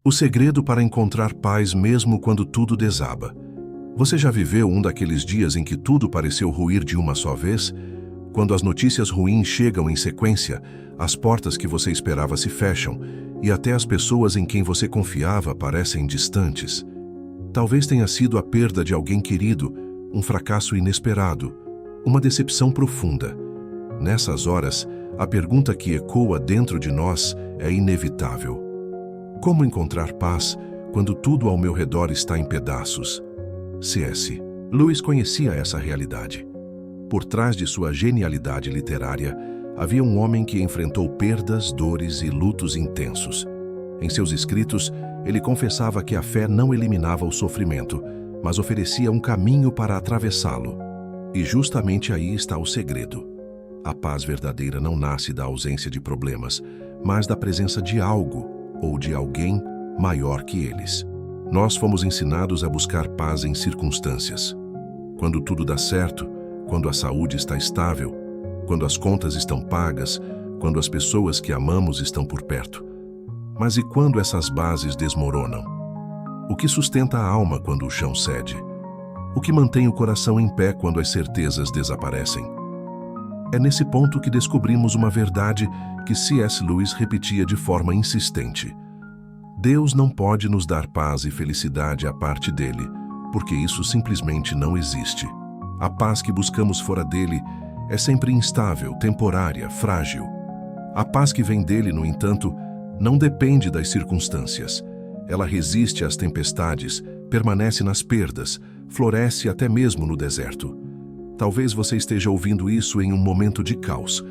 O segredo para encontrar paz mesmo quando tudo desaba. Você já viveu um daqueles dias em que tudo pareceu ruir de uma só vez? Quando as notícias ruins chegam em sequência, as portas que você esperava se fecham e até as pessoas em quem você confiava parecem distantes. Talvez tenha sido a perda de alguém querido, um fracasso inesperado, uma decepção profunda. Nessas horas, a pergunta que ecoa dentro de nós é inevitável. Como encontrar paz quando tudo ao meu redor está em pedaços? C.S. Lewis conhecia essa realidade. Por trás de sua genialidade literária, havia um homem que enfrentou perdas, dores e lutos intensos. Em seus escritos, ele confessava que a fé não eliminava o sofrimento, mas oferecia um caminho para atravessá-lo. E justamente aí está o segredo. A paz verdadeira não nasce da ausência de problemas, mas da presença de algo ou de alguém maior que eles. Nós fomos ensinados a buscar paz em circunstâncias. Quando tudo dá certo, quando a saúde está estável, quando as contas estão pagas, quando as pessoas que amamos estão por perto. Mas e quando essas bases desmoronam? O que sustenta a alma quando o chão cede? O que mantém o coração em pé quando as certezas desaparecem? É nesse ponto que descobrimos uma verdade que C.S. Lewis repetia de forma insistente. Deus não pode nos dar paz e felicidade à parte dele, porque isso simplesmente não existe. A paz que buscamos fora dele é sempre instável, temporária, frágil. A paz que vem dele, no entanto, não depende das circunstâncias. Ela resiste às tempestades, permanece nas perdas, floresce até mesmo no deserto. Talvez você esteja ouvindo isso em um momento de caos.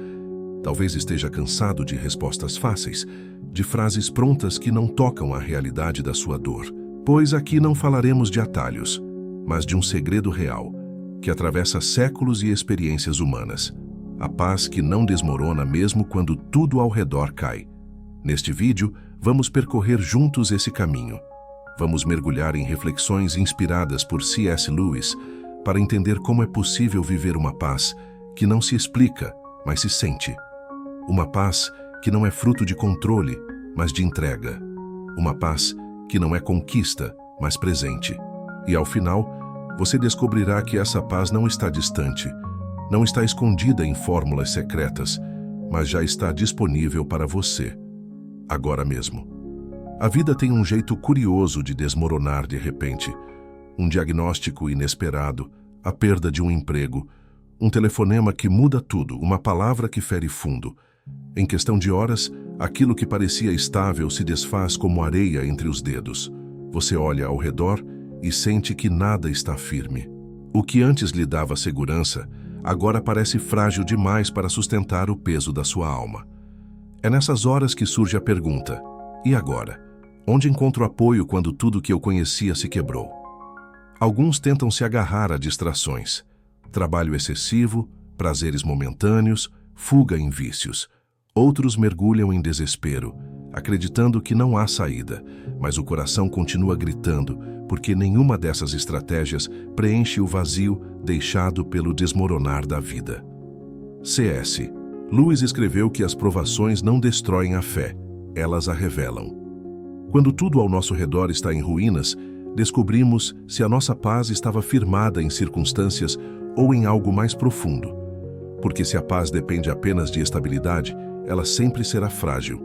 Talvez esteja cansado de respostas fáceis, de frases prontas que não tocam a realidade da sua dor. Pois aqui não falaremos de atalhos, mas de um segredo real, que atravessa séculos e experiências humanas. A paz que não desmorona mesmo quando tudo ao redor cai. Neste vídeo, vamos percorrer juntos esse caminho. Vamos mergulhar em reflexões inspiradas por C.S. Lewis, para entender como é possível viver uma paz que não se explica, mas se sente. Uma paz que não é fruto de controle, mas de entrega. Uma paz que não é conquista, mas presente. E ao final, você descobrirá que essa paz não está distante, não está escondida em fórmulas secretas, mas já está disponível para você, agora mesmo. A vida tem um jeito curioso de desmoronar de repente. Um diagnóstico inesperado, a perda de um emprego, um telefonema que muda tudo, uma palavra que fere fundo. Em questão de horas, aquilo que parecia estável se desfaz como areia entre os dedos. Você olha ao redor e sente que nada está firme. O que antes lhe dava segurança, agora parece frágil demais para sustentar o peso da sua alma. É nessas horas que surge a pergunta: e agora? Onde encontro apoio quando tudo que eu conhecia se quebrou? Alguns tentam se agarrar a distrações. Trabalho excessivo, prazeres momentâneos, fuga em vícios. Outros mergulham em desespero, acreditando que não há saída, mas o coração continua gritando, porque nenhuma dessas estratégias preenche o vazio deixado pelo desmoronar da vida. C.S. Lewis escreveu que as provações não destroem a fé, elas a revelam. Quando tudo ao nosso redor está em ruínas, descobrimos se a nossa paz estava firmada em circunstâncias ou em algo mais profundo. Porque se a paz depende apenas de estabilidade, ela sempre será frágil.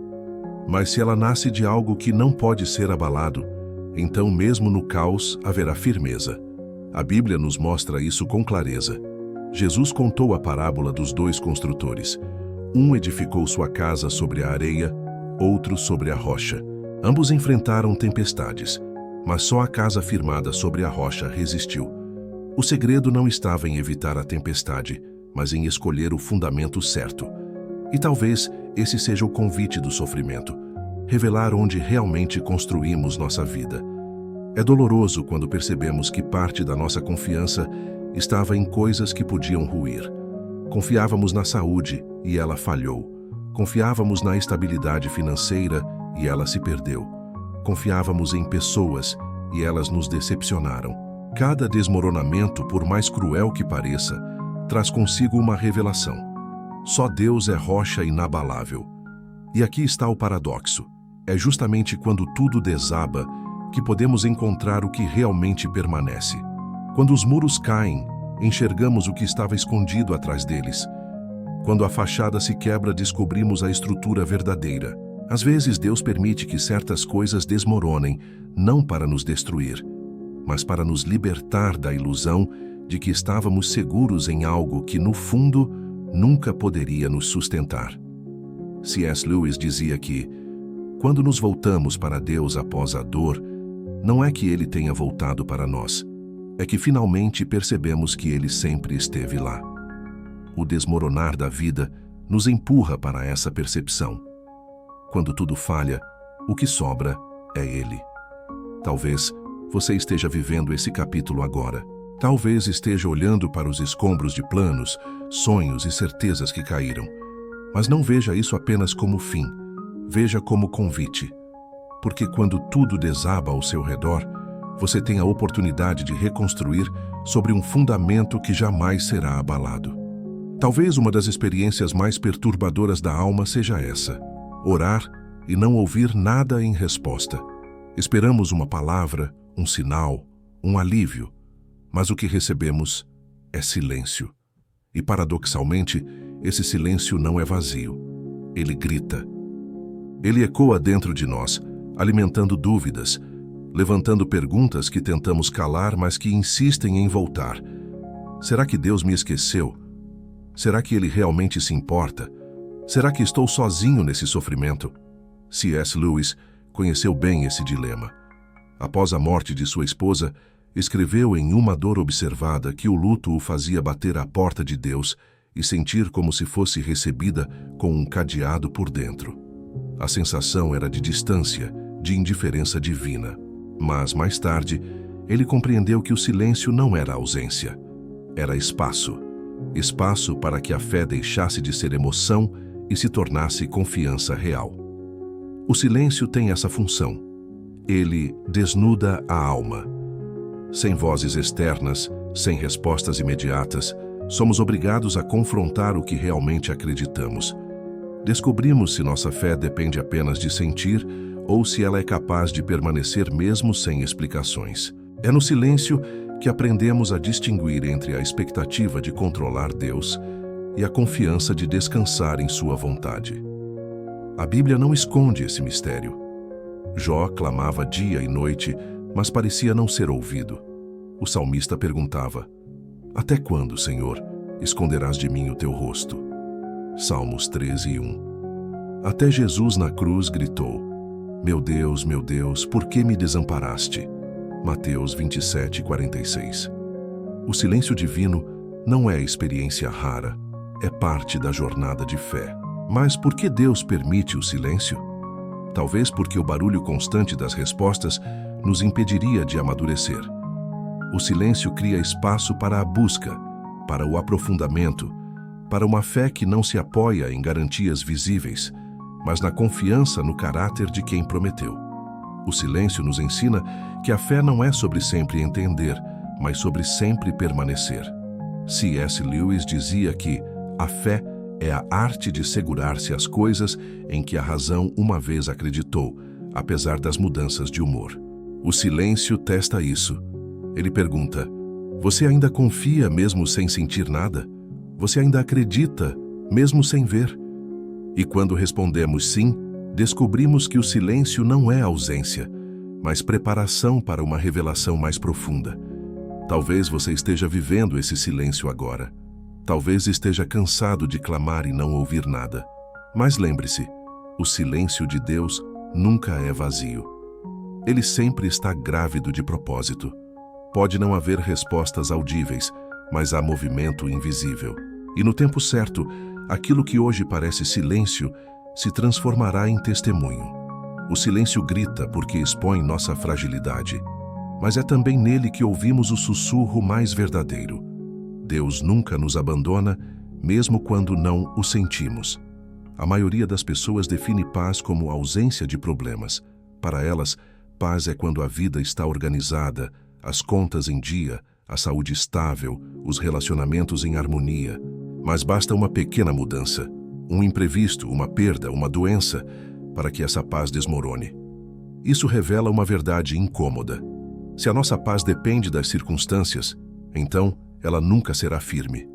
Mas se ela nasce de algo que não pode ser abalado, então mesmo no caos haverá firmeza. A Bíblia nos mostra isso com clareza. Jesus contou a parábola dos dois construtores. Um edificou sua casa sobre a areia, outro sobre a rocha. Ambos enfrentaram tempestades, mas só a casa firmada sobre a rocha resistiu. O segredo não estava em evitar a tempestade, mas em escolher o fundamento certo. E talvez esse seja o convite do sofrimento, revelar onde realmente construímos nossa vida. É doloroso quando percebemos que parte da nossa confiança estava em coisas que podiam ruir. Confiávamos na saúde e ela falhou. Confiávamos na estabilidade financeira e ela se perdeu. Confiávamos em pessoas e elas nos decepcionaram. Cada desmoronamento, por mais cruel que pareça, traz consigo uma revelação. Só Deus é rocha inabalável. E aqui está o paradoxo. É justamente quando tudo desaba que podemos encontrar o que realmente permanece. Quando os muros caem, enxergamos o que estava escondido atrás deles. Quando a fachada se quebra, descobrimos a estrutura verdadeira. Às vezes, Deus permite que certas coisas desmoronem, não para nos destruir, mas para nos libertar da ilusão de que estávamos seguros em algo que, no fundo, nunca poderia nos sustentar. C.S. Lewis dizia que, quando nos voltamos para Deus após a dor, não é que Ele tenha voltado para nós, é que finalmente percebemos que Ele sempre esteve lá. O desmoronar da vida nos empurra para essa percepção. Quando tudo falha, o que sobra é Ele. Talvez você esteja vivendo esse capítulo agora. Talvez esteja olhando para os escombros de planos, sonhos e certezas que caíram. Mas não veja isso apenas como fim. Veja como convite. Porque quando tudo desaba ao seu redor, você tem a oportunidade de reconstruir sobre um fundamento que jamais será abalado. Talvez uma das experiências mais perturbadoras da alma seja essa: orar e não ouvir nada em resposta. Esperamos uma palavra, um sinal, um alívio, mas o que recebemos é silêncio. E, paradoxalmente, esse silêncio não é vazio. Ele grita. Ele ecoa dentro de nós, alimentando dúvidas, levantando perguntas que tentamos calar, mas que insistem em voltar. Será que Deus me esqueceu? Será que Ele realmente se importa? Será que estou sozinho nesse sofrimento? C.S. Lewis conheceu bem esse dilema. Após a morte de sua esposa, escreveu em Uma Dor Observada que o luto o fazia bater à porta de Deus e sentir como se fosse recebida com um cadeado por dentro. A sensação era de distância, de indiferença divina. Mas, mais tarde, ele compreendeu que o silêncio não era ausência. Era espaço. Espaço para que a fé deixasse de ser emoção e se tornasse confiança real. O silêncio tem essa função. Ele desnuda a alma. Sem vozes externas, sem respostas imediatas, somos obrigados a confrontar o que realmente acreditamos. Descobrimos se nossa fé depende apenas de sentir ou se ela é capaz de permanecer mesmo sem explicações. É no silêncio que aprendemos a distinguir entre a expectativa de controlar Deus e a confiança de descansar em sua vontade. A Bíblia não esconde esse mistério. Jó clamava dia e noite, mas parecia não ser ouvido. O salmista perguntava: "Até quando, Senhor, esconderás de mim o teu rosto?" Salmos 13:1. Até Jesus na cruz gritou: meu Deus, por que me desamparaste?" Mateus 27:46. O silêncio divino não é experiência rara, é parte da jornada de fé. Mas por que Deus permite o silêncio? Talvez porque o barulho constante das respostas nos impediria de amadurecer. O silêncio cria espaço para a busca, para o aprofundamento, para uma fé que não se apoia em garantias visíveis, mas na confiança no caráter de quem prometeu. O silêncio nos ensina que a fé não é sobre sempre entender, mas sobre sempre permanecer. C.S. Lewis dizia que a fé é a arte de segurar-se às coisas em que a razão uma vez acreditou, apesar das mudanças de humor. O silêncio testa isso. Ele pergunta: você ainda confia mesmo sem sentir nada? Você ainda acredita mesmo sem ver? E quando respondemos sim, descobrimos que o silêncio não é ausência, mas preparação para uma revelação mais profunda. Talvez você esteja vivendo esse silêncio agora. Talvez esteja cansado de clamar e não ouvir nada. Mas lembre-se, o silêncio de Deus nunca é vazio. Ele sempre está grávido de propósito. Pode não haver respostas audíveis, mas há movimento invisível. E no tempo certo, aquilo que hoje parece silêncio se transformará em testemunho. O silêncio grita porque expõe nossa fragilidade, mas é também nele que ouvimos o sussurro mais verdadeiro. Deus nunca nos abandona, mesmo quando não o sentimos. A maioria das pessoas define paz como ausência de problemas. Para elas, paz é quando a vida está organizada, as contas em dia, a saúde estável, os relacionamentos em harmonia. Mas basta uma pequena mudança, um imprevisto, uma perda, uma doença, para que essa paz desmorone. Isso revela uma verdade incômoda. Se a nossa paz depende das circunstâncias, então ela nunca será firme.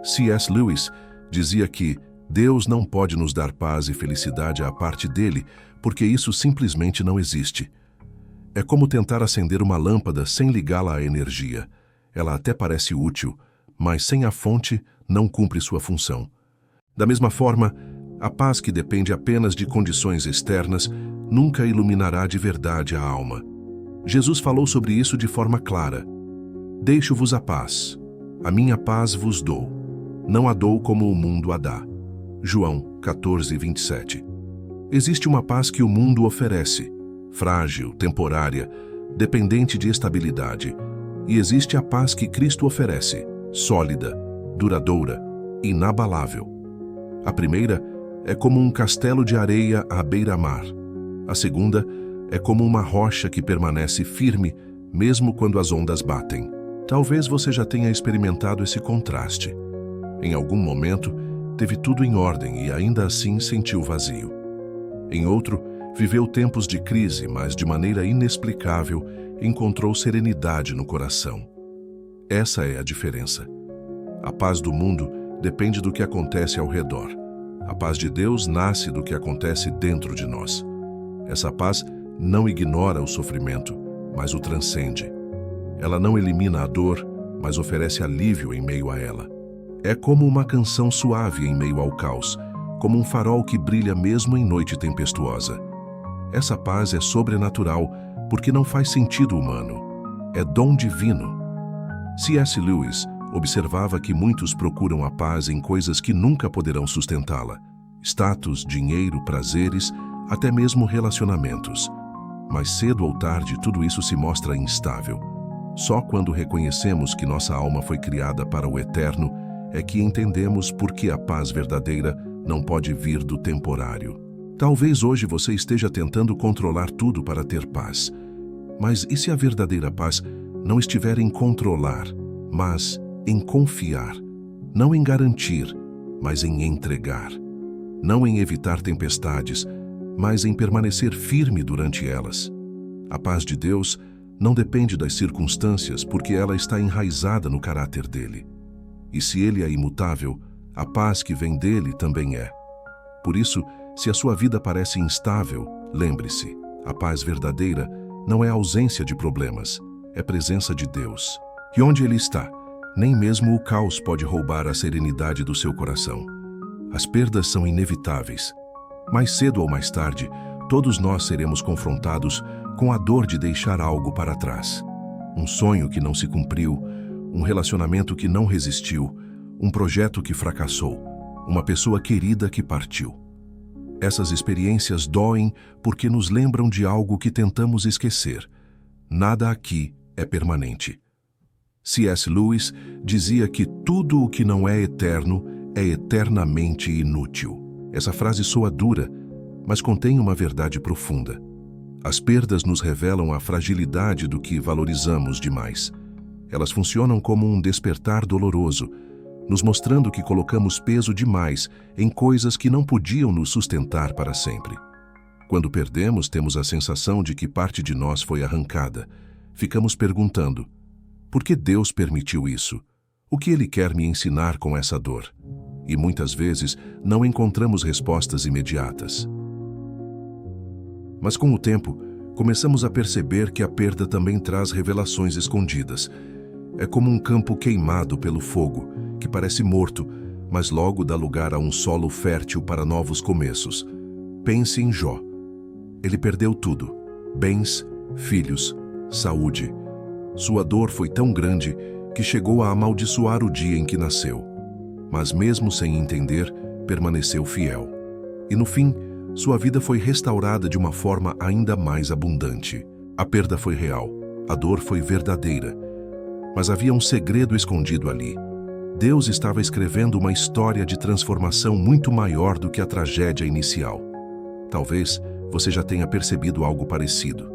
C.S. Lewis dizia que Deus não pode nos dar paz e felicidade à parte dele, porque isso simplesmente não existe. É como tentar acender uma lâmpada sem ligá-la à energia. Ela até parece útil, mas sem a fonte não cumpre sua função. Da mesma forma, a paz que depende apenas de condições externas nunca iluminará de verdade a alma. Jesus falou sobre isso de forma clara. Deixo-vos a paz. A minha paz vos dou. Não a dou como o mundo a dá. João 14:27. Existe uma paz que o mundo oferece, frágil, temporária, dependente de estabilidade. E existe a paz que Cristo oferece, sólida, duradoura, inabalável. A primeira é como um castelo de areia à beira-mar. A segunda é como uma rocha que permanece firme, mesmo quando as ondas batem. Talvez você já tenha experimentado esse contraste. Em algum momento, teve tudo em ordem e ainda assim sentiu vazio. Em outro, viveu tempos de crise, mas de maneira inexplicável, encontrou serenidade no coração. Essa é a diferença. A paz do mundo depende do que acontece ao redor. A paz de Deus nasce do que acontece dentro de nós. Essa paz não ignora o sofrimento, mas o transcende. Ela não elimina a dor, mas oferece alívio em meio a ela. É como uma canção suave em meio ao caos, como um farol que brilha mesmo em noite tempestuosa. Essa paz é sobrenatural porque não faz sentido humano. É dom divino. C.S. Lewis observava que muitos procuram a paz em coisas que nunca poderão sustentá-la. Status, dinheiro, prazeres, até mesmo relacionamentos. Mas cedo ou tarde tudo isso se mostra instável. Só quando reconhecemos que nossa alma foi criada para o eterno é que entendemos por que a paz verdadeira não pode vir do temporário. Talvez hoje você esteja tentando controlar tudo para ter paz. Mas e se a verdadeira paz não estiver em controlar, mas em confiar? Não em garantir, mas em entregar. Não em evitar tempestades, mas em permanecer firme durante elas. A paz de Deus não depende das circunstâncias porque ela está enraizada no caráter dele. E se ele é imutável, a paz que vem dele também é. Por isso, se a sua vida parece instável, lembre-se, a paz verdadeira não é ausência de problemas, é presença de Deus. E onde ele está, nem mesmo o caos pode roubar a serenidade do seu coração. As perdas são inevitáveis. Mais cedo ou mais tarde, todos nós seremos confrontados com a dor de deixar algo para trás. Um sonho que não se cumpriu, um relacionamento que não resistiu, um projeto que fracassou, uma pessoa querida que partiu. Essas experiências doem porque nos lembram de algo que tentamos esquecer. Nada aqui é permanente. C.S. Lewis dizia que tudo o que não é eterno é eternamente inútil. Essa frase soa dura, mas contém uma verdade profunda. As perdas nos revelam a fragilidade do que valorizamos demais. Elas funcionam como um despertar doloroso, nos mostrando que colocamos peso demais em coisas que não podiam nos sustentar para sempre. Quando perdemos, temos a sensação de que parte de nós foi arrancada. Ficamos perguntando: por que Deus permitiu isso? O que Ele quer me ensinar com essa dor? E muitas vezes não encontramos respostas imediatas. Mas com o tempo, começamos a perceber que a perda também traz revelações escondidas. É como um campo queimado pelo fogo, que parece morto, mas logo dá lugar a um solo fértil para novos começos. Pense em Jó. Ele perdeu tudo: bens, filhos, saúde. Sua dor foi tão grande que chegou a amaldiçoar o dia em que nasceu. Mas mesmo sem entender, permaneceu fiel. E no fim, sua vida foi restaurada de uma forma ainda mais abundante. A perda foi real, a dor foi verdadeira. Mas havia um segredo escondido ali. Deus estava escrevendo uma história de transformação muito maior do que a tragédia inicial. Talvez você já tenha percebido algo parecido.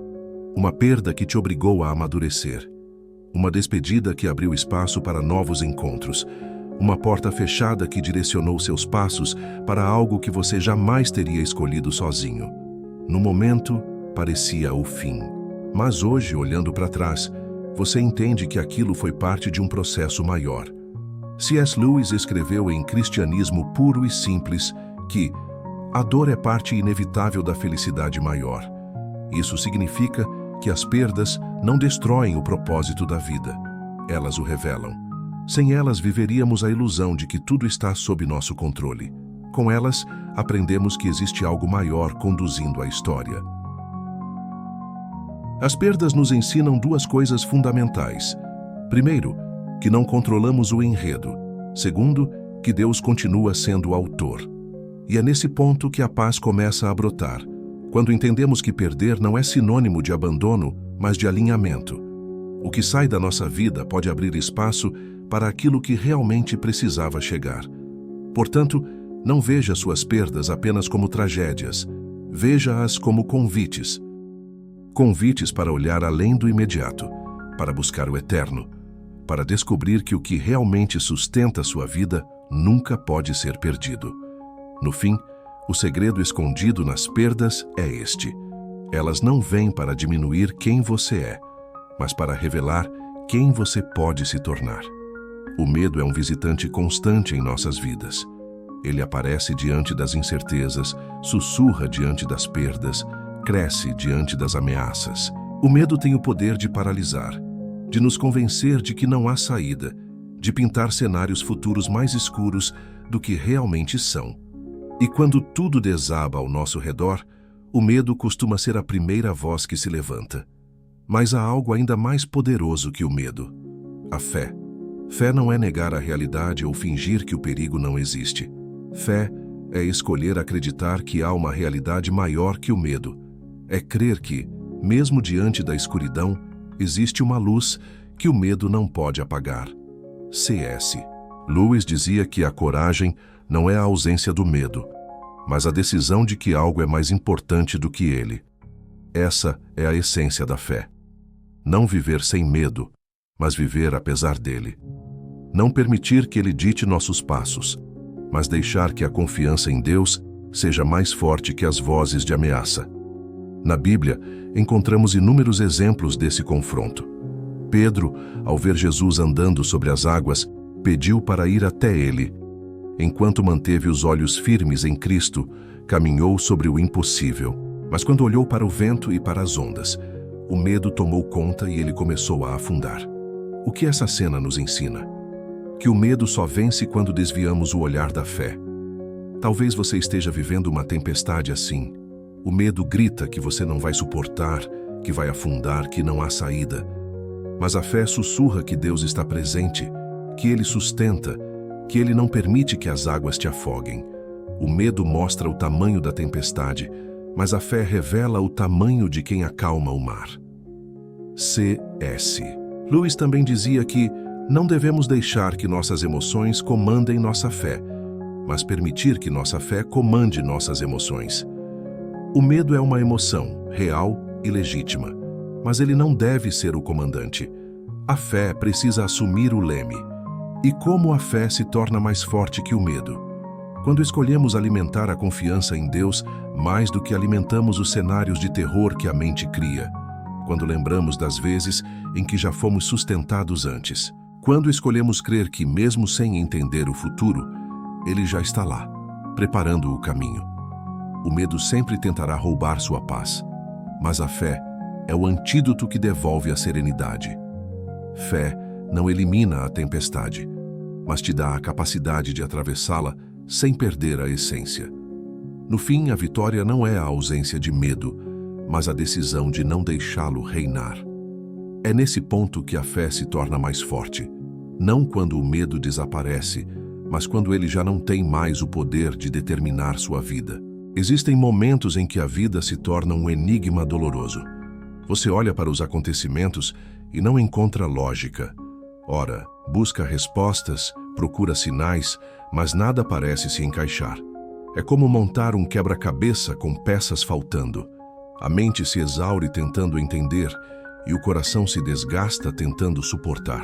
Uma perda que te obrigou a amadurecer. Uma despedida que abriu espaço para novos encontros. Uma porta fechada que direcionou seus passos para algo que você jamais teria escolhido sozinho. No momento, parecia o fim. Mas hoje, olhando para trás, você entende que aquilo foi parte de um processo maior. C.S. Lewis escreveu em Cristianismo Puro e Simples que a dor é parte inevitável da felicidade maior. Isso significa que as perdas não destroem o propósito da vida. Elas o revelam. Sem elas, viveríamos a ilusão de que tudo está sob nosso controle. Com elas, aprendemos que existe algo maior conduzindo a história. As perdas nos ensinam duas coisas fundamentais. Primeiro, que não controlamos o enredo. Segundo, que Deus continua sendo o autor. E é nesse ponto que a paz começa a brotar, quando entendemos que perder não é sinônimo de abandono, mas de alinhamento. O que sai da nossa vida pode abrir espaço para aquilo que realmente precisava chegar. Portanto, não veja suas perdas apenas como tragédias. Veja-as como convites. Convites para olhar além do imediato, para buscar o eterno, para descobrir que o que realmente sustenta sua vida nunca pode ser perdido. No fim, o segredo escondido nas perdas é este. Elas não vêm para diminuir quem você é, mas para revelar quem você pode se tornar. O medo é um visitante constante em nossas vidas. Ele aparece diante das incertezas, sussurra diante das perdas, cresce diante das ameaças. O medo tem o poder de paralisar, de nos convencer de que não há saída, de pintar cenários futuros mais escuros do que realmente são. E quando tudo desaba ao nosso redor, o medo costuma ser a primeira voz que se levanta. Mas há algo ainda mais poderoso que o medo: a fé. Fé não é negar a realidade ou fingir que o perigo não existe. Fé é escolher acreditar que há uma realidade maior que o medo. É crer que, mesmo diante da escuridão, existe uma luz que o medo não pode apagar. C.S. Lewis dizia que a coragem não é a ausência do medo, mas a decisão de que algo é mais importante do que ele. Essa é a essência da fé. Não viver sem medo, mas viver apesar dele. Não permitir que ele dite nossos passos, mas deixar que a confiança em Deus seja mais forte que as vozes de ameaça. Na Bíblia, encontramos inúmeros exemplos desse confronto. Pedro, ao ver Jesus andando sobre as águas, pediu para ir até ele. Enquanto manteve os olhos firmes em Cristo, caminhou sobre o impossível. Mas quando olhou para o vento e para as ondas, o medo tomou conta e ele começou a afundar. O que essa cena nos ensina? Que o medo só vence quando desviamos o olhar da fé. Talvez você esteja vivendo uma tempestade assim. O medo grita que você não vai suportar, que vai afundar, que não há saída. Mas a fé sussurra que Deus está presente, que Ele sustenta, que Ele não permite que as águas te afoguem. O medo mostra o tamanho da tempestade, mas a fé revela o tamanho de quem acalma o mar. C.S. Lewis também dizia que não devemos deixar que nossas emoções comandem nossa fé, mas permitir que nossa fé comande nossas emoções. O medo é uma emoção, real e legítima, mas ele não deve ser o comandante. A fé precisa assumir o leme. E como a fé se torna mais forte que o medo? Quando escolhemos alimentar a confiança em Deus mais do que alimentamos os cenários de terror que a mente cria. Quando lembramos das vezes em que já fomos sustentados antes. Quando escolhemos crer que, mesmo sem entender o futuro, Ele já está lá, preparando o caminho. O medo sempre tentará roubar sua paz, mas a fé é o antídoto que devolve a serenidade. Fé não elimina a tempestade, mas te dá a capacidade de atravessá-la sem perder a essência. No fim, a vitória não é a ausência de medo, mas a decisão de não deixá-lo reinar. É nesse ponto que a fé se torna mais forte, não quando o medo desaparece, mas quando ele já não tem mais o poder de determinar sua vida. Existem momentos em que a vida se torna um enigma doloroso. Você olha para os acontecimentos e não encontra lógica. Ora, busca respostas, procura sinais, mas nada parece se encaixar. É como montar um quebra-cabeça com peças faltando. A mente se exaure tentando entender e o coração se desgasta tentando suportar.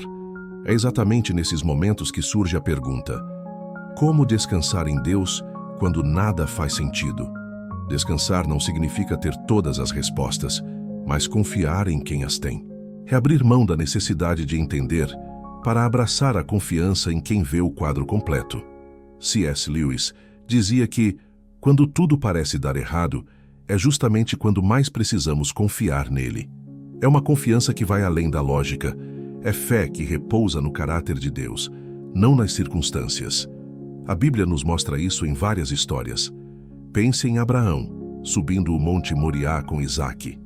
É exatamente nesses momentos que surge a pergunta: como descansar em Deus quando nada faz sentido? Descansar não significa ter todas as respostas, mas confiar em quem as tem. É abrir mão da necessidade de entender para abraçar a confiança em quem vê o quadro completo. C.S. Lewis dizia que, quando tudo parece dar errado, é justamente quando mais precisamos confiar nele. É uma confiança que vai além da lógica. É fé que repousa no caráter de Deus, não nas circunstâncias. A Bíblia nos mostra isso em várias histórias. Pense em Abraão, subindo o Monte Moriá com Isaque.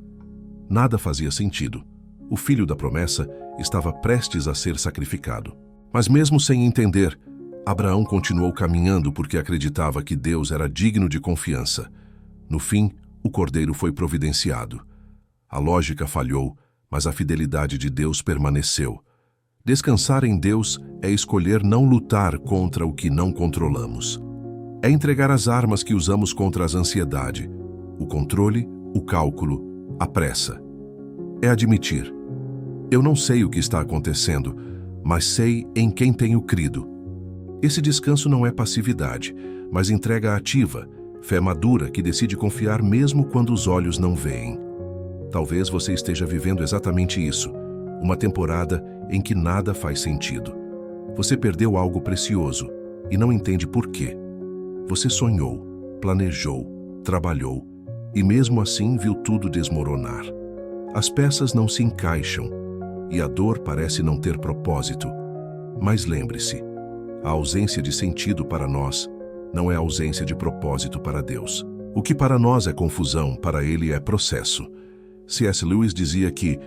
Nada fazia sentido. O filho da promessa estava prestes a ser sacrificado. Mas mesmo sem entender, Abraão continuou caminhando porque acreditava que Deus era digno de confiança. No fim, o cordeiro foi providenciado. A lógica falhou, mas a fidelidade de Deus permaneceu. Descansar em Deus é escolher não lutar contra o que não controlamos. É entregar as armas que usamos contra a ansiedade, o controle, o cálculo, a pressa. É admitir: eu não sei o que está acontecendo, mas sei em quem tenho crido. Esse descanso não é passividade, mas entrega ativa, fé madura que decide confiar mesmo quando os olhos não veem. Talvez você esteja vivendo exatamente isso, uma temporada em que nada faz sentido. Você perdeu algo precioso e não entende por quê. Você sonhou, planejou, trabalhou e mesmo assim viu tudo desmoronar. As peças não se encaixam e a dor parece não ter propósito. Mas lembre-se, a ausência de sentido para nós não é ausência de propósito para Deus. O que para nós é confusão, para Ele é processo. C.S. Lewis dizia que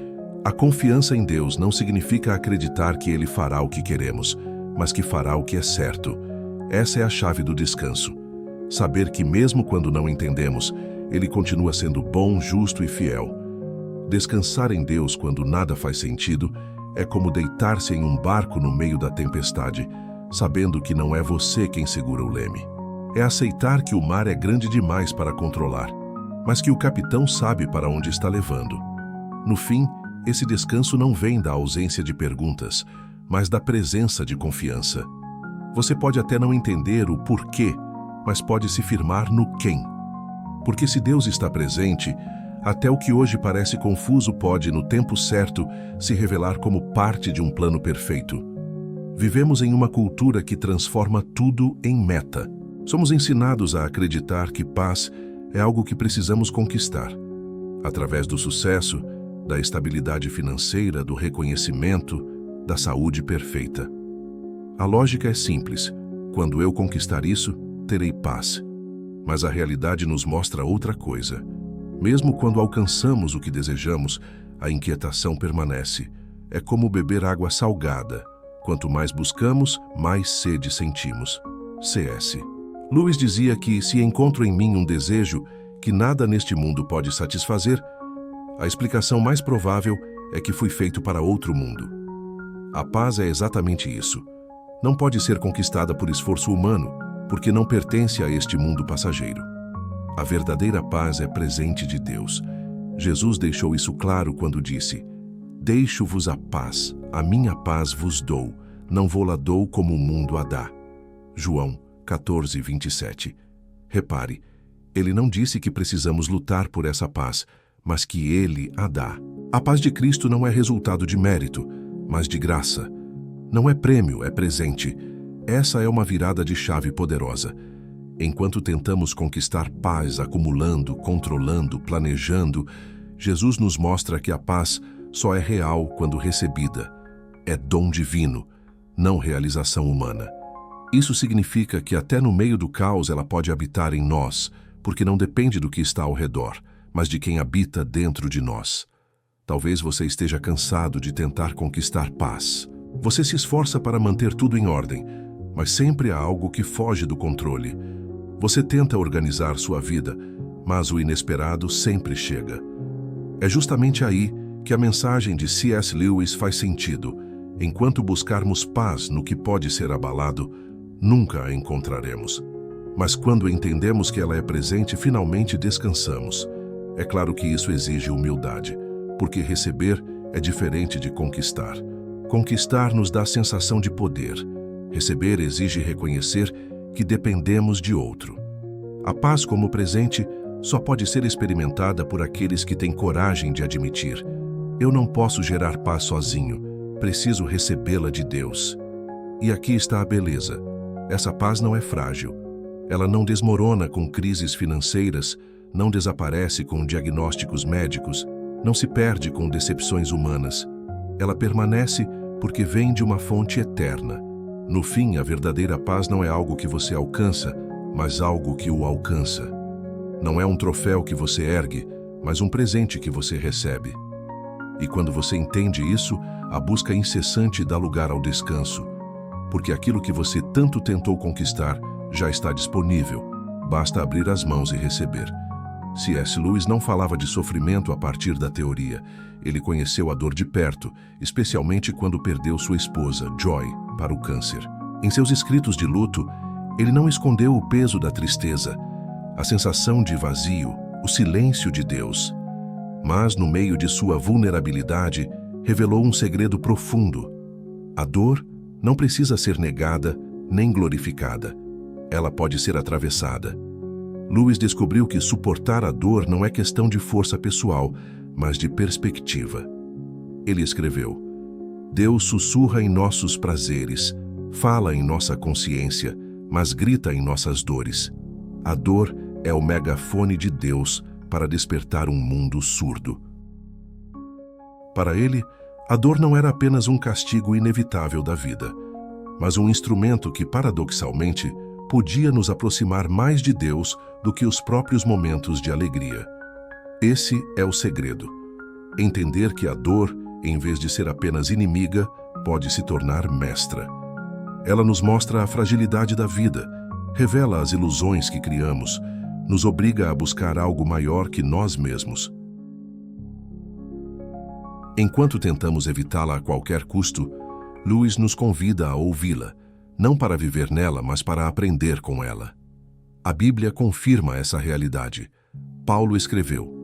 a confiança em Deus não significa acreditar que Ele fará o que queremos, mas que fará o que é certo. Essa é a chave do descanso. Saber que mesmo quando não entendemos, Ele continua sendo bom, justo e fiel. Descansar em Deus quando nada faz sentido é como deitar-se em um barco no meio da tempestade, sabendo que não é você quem segura o leme. É aceitar que o mar é grande demais para controlar, mas que o capitão sabe para onde está levando. No fim, esse descanso não vem da ausência de perguntas, mas da presença de confiança. Você pode até não entender o porquê, mas pode se firmar no quem. Porque se Deus está presente, até o que hoje parece confuso pode, no tempo certo, se revelar como parte de um plano perfeito. Vivemos em uma cultura que transforma tudo em meta. Somos ensinados a acreditar que paz é algo que precisamos conquistar. Através do sucesso, da estabilidade financeira, do reconhecimento, da saúde perfeita. A lógica é simples. Quando eu conquistar isso, terei paz. Mas a realidade nos mostra outra coisa. Mesmo quando alcançamos o que desejamos, a inquietação permanece. É como beber água salgada. Quanto mais buscamos, mais sede sentimos. C.S. Lewis dizia que se encontro em mim um desejo que nada neste mundo pode satisfazer, a explicação mais provável é que fui feito para outro mundo. A paz é exatamente isso. Não pode ser conquistada por esforço humano, porque não pertence a este mundo passageiro. A verdadeira paz é presente de Deus. Jesus deixou isso claro quando disse: deixo-vos a paz, a minha paz vos dou, não vou-la dou como o mundo a dá. João 14:27. Repare, ele não disse que precisamos lutar por essa paz, mas que ele a dá. A paz de Cristo não é resultado de mérito, mas de graça. Não é prêmio, é presente. Essa é uma virada de chave poderosa. Enquanto tentamos conquistar paz acumulando, controlando, planejando, Jesus nos mostra que a paz só é real quando recebida. É dom divino, não realização humana. Isso significa que até no meio do caos ela pode habitar em nós, porque não depende do que está ao redor, mas de quem habita dentro de nós. Talvez você esteja cansado de tentar conquistar paz. Você se esforça para manter tudo em ordem, mas sempre há algo que foge do controle. Você tenta organizar sua vida, mas o inesperado sempre chega. É justamente aí que a mensagem de C.S. Lewis faz sentido. Enquanto buscarmos paz no que pode ser abalado, nunca a encontraremos. Mas quando entendemos que ela é presente, finalmente descansamos. É claro que isso exige humildade, porque receber é diferente de conquistar. Conquistar nos dá sensação de poder. Receber exige reconhecer que dependemos de outro. A paz como presente só pode ser experimentada por aqueles que têm coragem de admitir: eu não posso gerar paz sozinho, preciso recebê-la de Deus. E aqui está a beleza. Essa paz não é frágil. Ela não desmorona com crises financeiras, não desaparece com diagnósticos médicos, não se perde com decepções humanas. Ela permanece porque vem de uma fonte eterna. No fim, a verdadeira paz não é algo que você alcança, mas algo que o alcança. Não é um troféu que você ergue, mas um presente que você recebe. E quando você entende isso, a busca incessante dá lugar ao descanso, porque aquilo que você tanto tentou conquistar já está disponível, basta abrir as mãos e receber. C.S. Lewis não falava de sofrimento a partir da teoria. Ele conheceu a dor de perto, especialmente quando perdeu sua esposa, Joy, para o câncer. Em seus escritos de luto, ele não escondeu o peso da tristeza, a sensação de vazio, o silêncio de Deus. Mas, no meio de sua vulnerabilidade, revelou um segredo profundo. A dor não precisa ser negada nem glorificada. Ela pode ser atravessada. Lewis descobriu que suportar a dor não é questão de força pessoal, mas de perspectiva. Ele escreveu: Deus sussurra em nossos prazeres, fala em nossa consciência, mas grita em nossas dores. A dor é o megafone de Deus para despertar um mundo surdo. Para ele, a dor não era apenas um castigo inevitável da vida, mas um instrumento que, paradoxalmente, podia nos aproximar mais de Deus do que os próprios momentos de alegria. Esse é o segredo. Entender que a dor, em vez de ser apenas inimiga, pode se tornar mestra. Ela nos mostra a fragilidade da vida, revela as ilusões que criamos, nos obriga a buscar algo maior que nós mesmos. Enquanto tentamos evitá-la a qualquer custo, Lewis nos convida a ouvi-la, não para viver nela, mas para aprender com ela. A Bíblia confirma essa realidade. Paulo escreveu: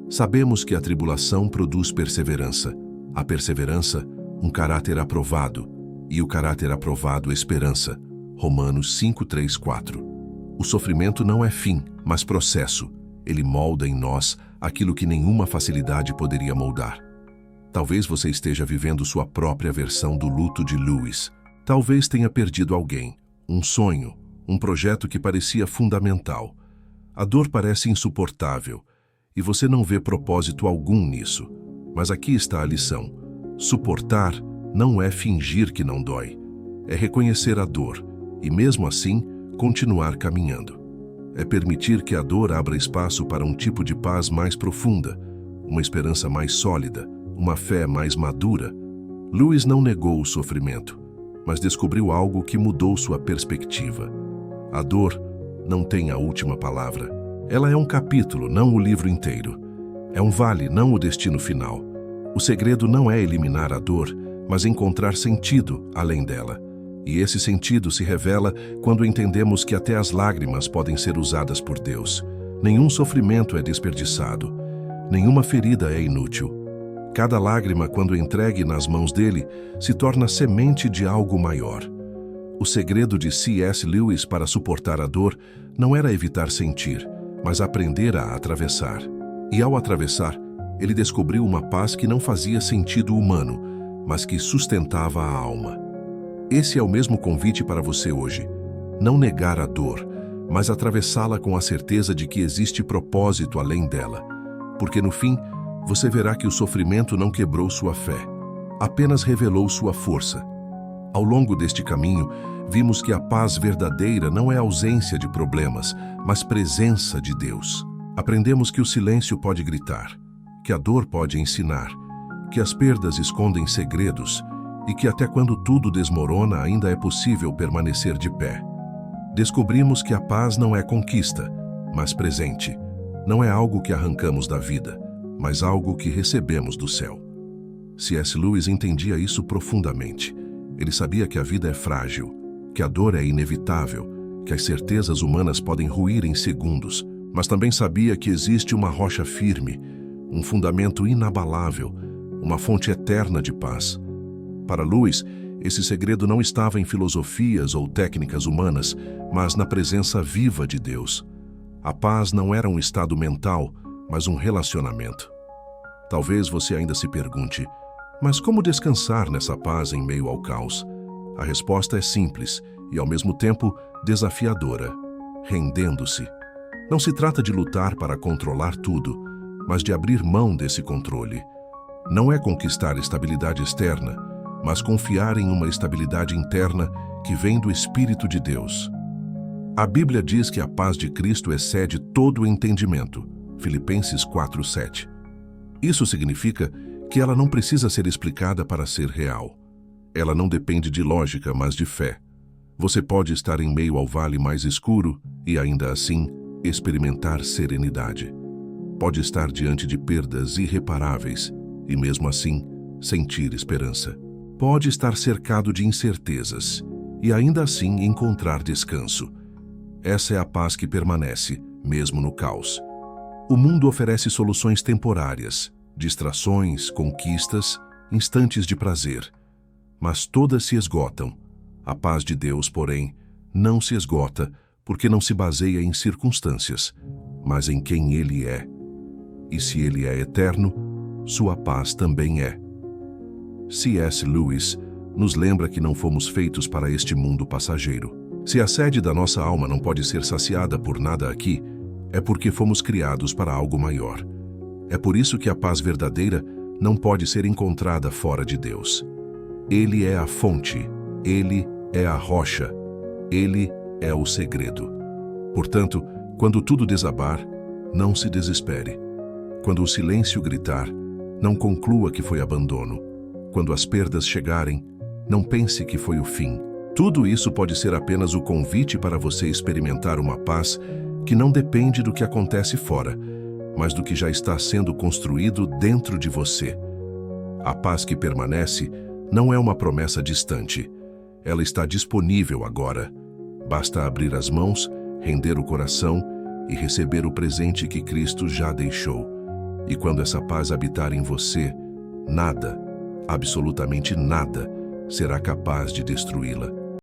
Sabemos que a tribulação produz perseverança, a perseverança, um caráter aprovado, e o caráter aprovado, esperança. Romanos 5, 3, 4. O sofrimento não é fim, mas processo. Ele molda em nós aquilo que nenhuma facilidade poderia moldar. Talvez você esteja vivendo sua própria versão do luto de Lewis. Talvez tenha perdido alguém, um sonho, um projeto que parecia fundamental. A dor parece insuportável, e você não vê propósito algum nisso. Mas aqui está a lição. Suportar não é fingir que não dói. É reconhecer a dor, e mesmo assim, continuar caminhando. É permitir que a dor abra espaço para um tipo de paz mais profunda, uma esperança mais sólida, uma fé mais madura. Lewis não negou o sofrimento, mas descobriu algo que mudou sua perspectiva. A dor não tem a última palavra. Ela é um capítulo, não o livro inteiro. É um vale, não o destino final. O segredo não é eliminar a dor, mas encontrar sentido além dela. E esse sentido se revela quando entendemos que até as lágrimas podem ser usadas por Deus. Nenhum sofrimento é desperdiçado. Nenhuma ferida é inútil. Cada lágrima, quando entregue nas mãos dele, se torna semente de algo maior. O segredo de C.S. Lewis para suportar a dor não era evitar sentir, mas aprender a atravessar. E ao atravessar, ele descobriu uma paz que não fazia sentido humano, mas que sustentava a alma. Esse é o mesmo convite para você hoje. Não negar a dor, mas atravessá-la com a certeza de que existe propósito além dela. Porque no fim, você verá que o sofrimento não quebrou sua fé, apenas revelou sua força. Ao longo deste caminho, vimos que a paz verdadeira não é ausência de problemas, mas presença de Deus. Aprendemos que o silêncio pode gritar, que a dor pode ensinar, que as perdas escondem segredos e que até quando tudo desmorona ainda é possível permanecer de pé. Descobrimos que a paz não é conquista, mas presente. Não é algo que arrancamos da vida, mas algo que recebemos do céu. C.S. Lewis entendia isso profundamente. Ele sabia que a vida é frágil, que a dor é inevitável, que as certezas humanas podem ruir em segundos, mas também sabia que existe uma rocha firme, um fundamento inabalável, uma fonte eterna de paz. Para Lewis, esse segredo não estava em filosofias ou técnicas humanas, mas na presença viva de Deus. A paz não era um estado mental, mas um relacionamento. Talvez você ainda se pergunte, mas como descansar nessa paz em meio ao caos? A resposta é simples e, ao mesmo tempo, desafiadora: rendendo-se. Não se trata de lutar para controlar tudo, mas de abrir mão desse controle. Não é conquistar estabilidade externa, mas confiar em uma estabilidade interna que vem do Espírito de Deus. A Bíblia diz que a paz de Cristo excede todo o entendimento. Filipenses 4:7. Isso significa que ela não precisa ser explicada para ser real. Ela não depende de lógica, mas de fé. Você pode estar em meio ao vale mais escuro e, ainda assim, experimentar serenidade. Pode estar diante de perdas irreparáveis e, mesmo assim, sentir esperança. Pode estar cercado de incertezas e, ainda assim, encontrar descanso. Essa é a paz que permanece, mesmo no caos. O mundo oferece soluções temporárias, distrações, conquistas, instantes de prazer. Mas todas se esgotam. A paz de Deus, porém, não se esgota porque não se baseia em circunstâncias, mas em quem Ele é. E se Ele é eterno, sua paz também é. C.S. Lewis nos lembra que não fomos feitos para este mundo passageiro. Se a sede da nossa alma não pode ser saciada por nada aqui, é porque fomos criados para algo maior. É por isso que a paz verdadeira não pode ser encontrada fora de Deus. Ele é a fonte, Ele é a rocha, Ele é o segredo. Portanto, quando tudo desabar, não se desespere. Quando o silêncio gritar, não conclua que foi abandono. Quando as perdas chegarem, não pense que foi o fim. Tudo isso pode ser apenas o convite para você experimentar uma paz que não depende do que acontece fora, mas do que já está sendo construído dentro de você. A paz que permanece não é uma promessa distante. Ela está disponível agora. Basta abrir as mãos, render o coração e receber o presente que Cristo já deixou. E quando essa paz habitar em você, nada, absolutamente nada, será capaz de destruí-la.